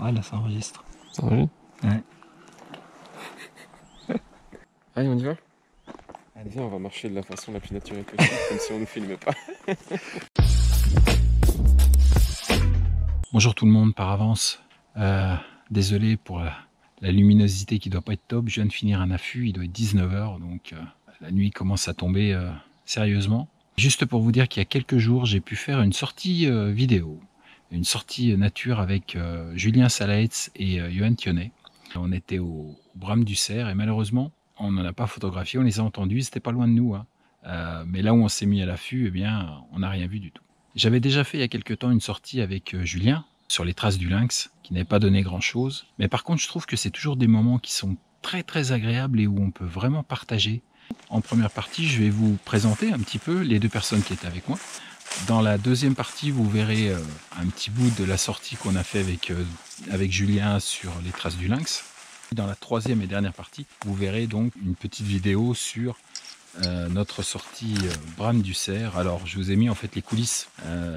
Ouais, là ça enregistre. Ça enregistre? Ouais. Allez, on y va? Allez. Viens, on va marcher de la façon la plus naturelle possible, comme si on ne filmait pas. Bonjour tout le monde par avance. Désolé pour la luminosité qui doit pas être top. Je viens de finir un affût, il doit être 19 h, donc la nuit commence à tomber sérieusement. Juste pour vous dire qu'il y a quelques jours, j'ai pu faire une sortie vidéo, une sortie nature avec Julien Salaetz et Johan Thionnet. On était au Brame du Cerf et malheureusement, on n'en a pas photographié, on les a entendus, c'était pas loin de nous. Hein. Mais là où on s'est mis à l'affût, eh bien, on n'a rien vu du tout. J'avais déjà fait il y a quelque temps une sortie avec Julien sur les traces du lynx, qui n'avait pas donné grand-chose. Mais par contre, je trouve que c'est toujours des moments qui sont très très agréables et où on peut vraiment partager. En première partie, je vais vous présenter un petit peu les deux personnes qui étaient avec moi. Dans la deuxième partie, vous verrez un petit bout de la sortie qu'on a fait avec Julien sur les traces du lynx. Dans la troisième et dernière partie, vous verrez donc une petite vidéo sur notre sortie Brame du Cerf. Alors je vous ai mis en fait les coulisses,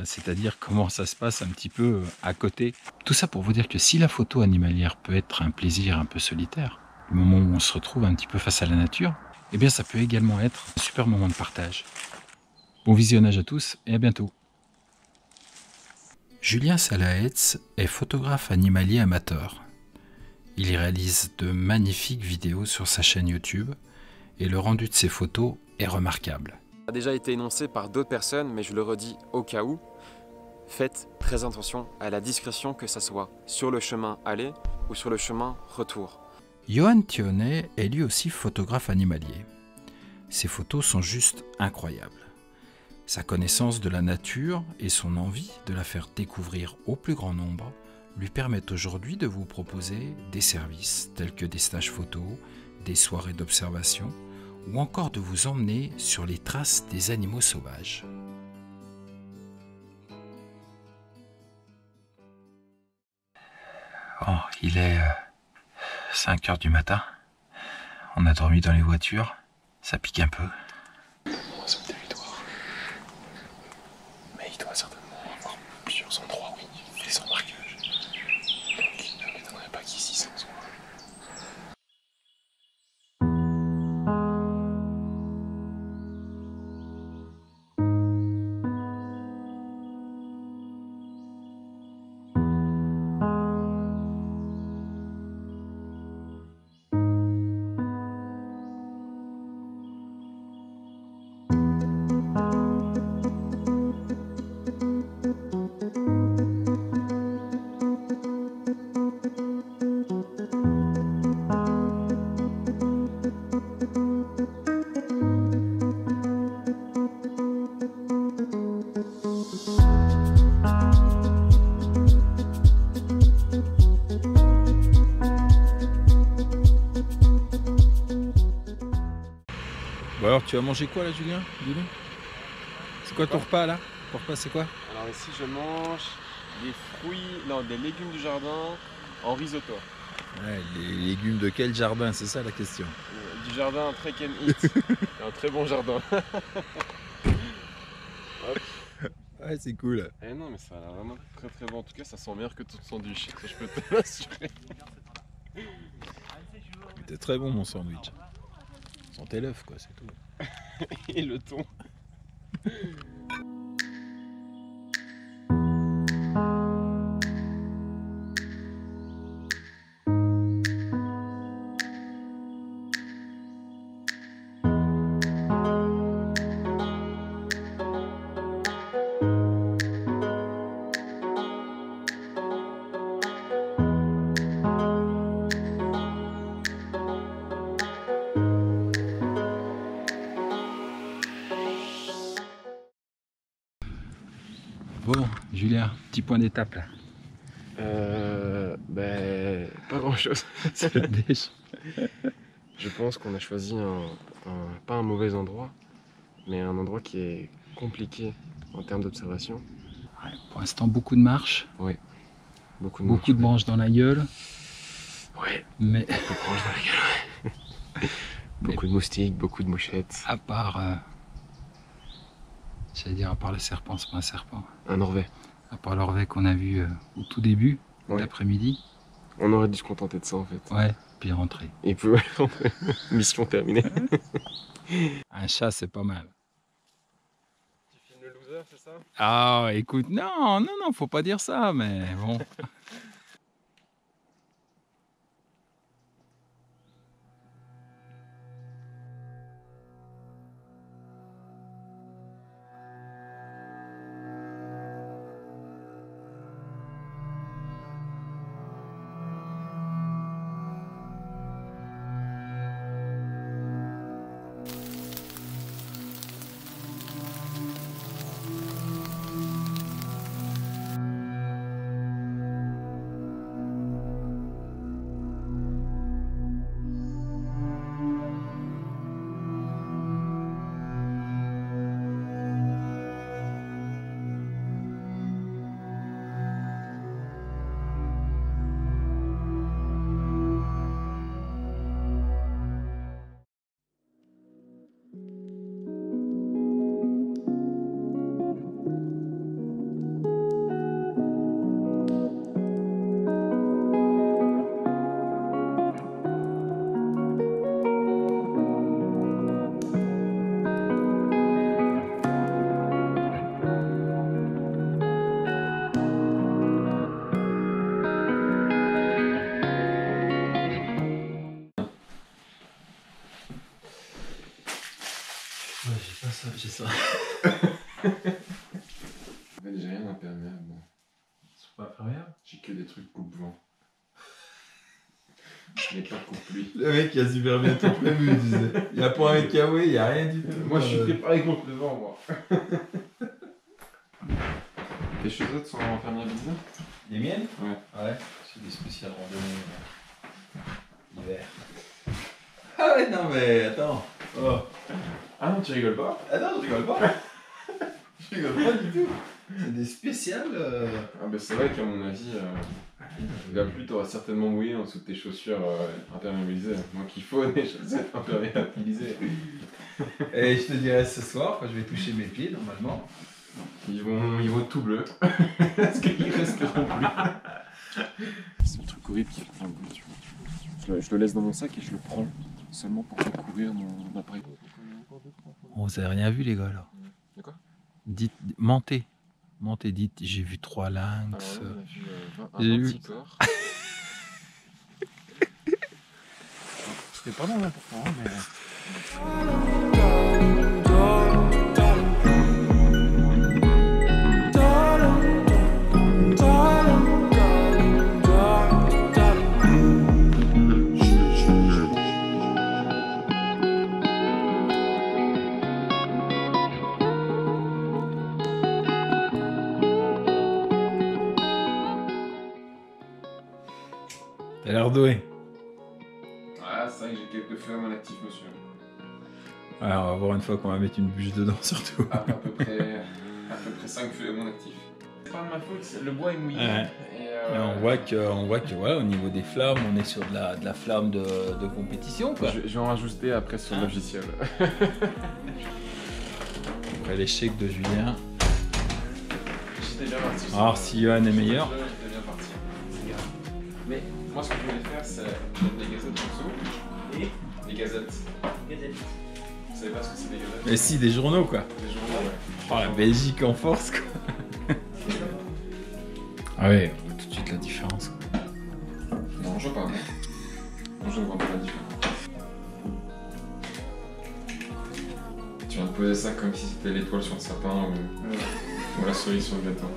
c'est-à-dire comment ça se passe un petit peu à côté. Tout ça pour vous dire que si la photo animalière peut être un plaisir un peu solitaire, le moment où on se retrouve un petit peu face à la nature, eh bien ça peut également être un super moment de partage. Bon visionnage à tous et à bientôt. Julien Salaetz est photographe animalier amateur. Il y réalise de magnifiques vidéos sur sa chaîne YouTube et le rendu de ses photos est remarquable. Ça a déjà été énoncé par d'autres personnes, mais je le redis au cas où. Faites très attention à la discrétion, que ça soit sur le chemin aller ou sur le chemin retour. Johan Thionnet est lui aussi photographe animalier. Ses photos sont juste incroyables. Sa connaissance de la nature et son envie de la faire découvrir au plus grand nombre lui permettent aujourd'hui de vous proposer des services tels que des stages photos, des soirées d'observation ou encore de vous emmener sur les traces des animaux sauvages. Oh, il est 5 h du matin. On a dormi dans les voitures. Ça pique un peu. Sur le territoire. Mais il doit certainement avoir plusieurs endroits où il fait son marquage. Donc il ne m'étonnerait pas qu'ici ça en soit. Bon alors, tu as mangé quoi là, Julien? Dis-nous. C'est quoi ton repas là? Ton repas c'est quoi? Alors ici je mange des fruits, non des légumes du jardin en risotto. Ouais, les légumes de quel jardin? C'est ça la question. Du jardin très can eat. Un très bon jardin. Ouais, c'est cool. Eh non mais ça a l'air vraiment très très bon. En tout cas ça sent meilleur que tout sandwich, ça je peux te l'assurer. C'était très bon mon sandwich. Sentez l'œuf quoi, c'est tout. Et le thon. Bon, Julien, petit point d'étape là. Ben, pas grand chose. Je pense qu'on a choisi pas un mauvais endroit, mais un endroit qui est compliqué en termes d'observation. Ouais, pour l'instant, beaucoup de marches. Oui. Beaucoup de branches dans la gueule. Ouais. Mais Beaucoup de branches dans la gueule. Beaucoup de moustiques, beaucoup de mouchettes. à part, j'allais dire à part le serpent, c'est pas un serpent. Un orvet. À part l'orvet qu'on a vu au tout début Ouais. l'après-midi. On aurait dû se contenter de ça en fait. Ouais, puis rentrer. Et puis mission terminée. Un chat, c'est pas mal. Tu filmes le loser, c'est ça? Ah, écoute, non, faut pas dire ça, mais bon. J'ai pas ça, j'ai ça. En fait, j'ai rien d'imperméable. Bon. C'est pas imperméable. J'ai que des trucs coupe-vent. Mais pas coupe-pluie. Le mec il a super bien tout prévu, tu sais. Il y a pas un kawaii, il y a rien du tout. Moi, je suis préparé contre le vent, moi. Tes chaussettes sont imperméabilisées? Les miennes? Ouais. Ouais, c'est des spéciales randonnées hiver. Ah ouais, non mais attends. Oh. Ah non, tu rigoles pas? Ah non, je rigole pas. Je rigole pas du tout. C'est des spéciales. Ah bah c'est vrai qu'à mon avis, la pluie t'auras certainement mouillé en dessous de tes chaussures imperméabilisées. Moi qu'il faut des chaussettes imperméabilisées. Et je te dirai ce soir quand je vais toucher mes pieds normalement. Ils vont tout bleu. Parce qu'ils resteront plus. C'est le truc horrible qui fait un bruit, tu vois. Je le laisse dans mon sac et je le prends seulement pour recouvrir mon appareil. Bon, vous avez rien vu les gars là. De quoi? Dites, mentez. Mentez, dites, j'ai vu 3 lynx. Alors là, on a J'ai vu un vu- anticorps. C'était pas mal important, mais... T'as l'air doué. Ah, c'est vrai que j'ai quelques feux à mon actif, monsieur. Ouais, on va voir une fois qu'on va mettre une bûche dedans surtout. À peu près 5 feux à mon actif. C'est pas de ma faute, le bois est mouillé. Ouais. Et Mais on voit que voilà, au niveau des flammes, on est sur de la flamme de compétition quoi. Je vais en rajouter après sur le logiciel. Après l'échec de Julien. J'étais bien parti. Alors si Johan est meilleur. J'étais bien parti. Mais moi ce que je voulais faire c'est mettre des gazettes en dessous. Et des gazettes. Vous savez pas ce que c'est des gazettes? Mais si, des journaux quoi. Des journaux, ouais. Oh la Belgique en force quoi. Ah ouais, on voit tout de suite la différence quoi. Non, je vois pas. Non, je ne vois pas la différence. Tu viens de poser ça comme si c'était l'étoile sur le sapin ou la cerise sur le gâteau.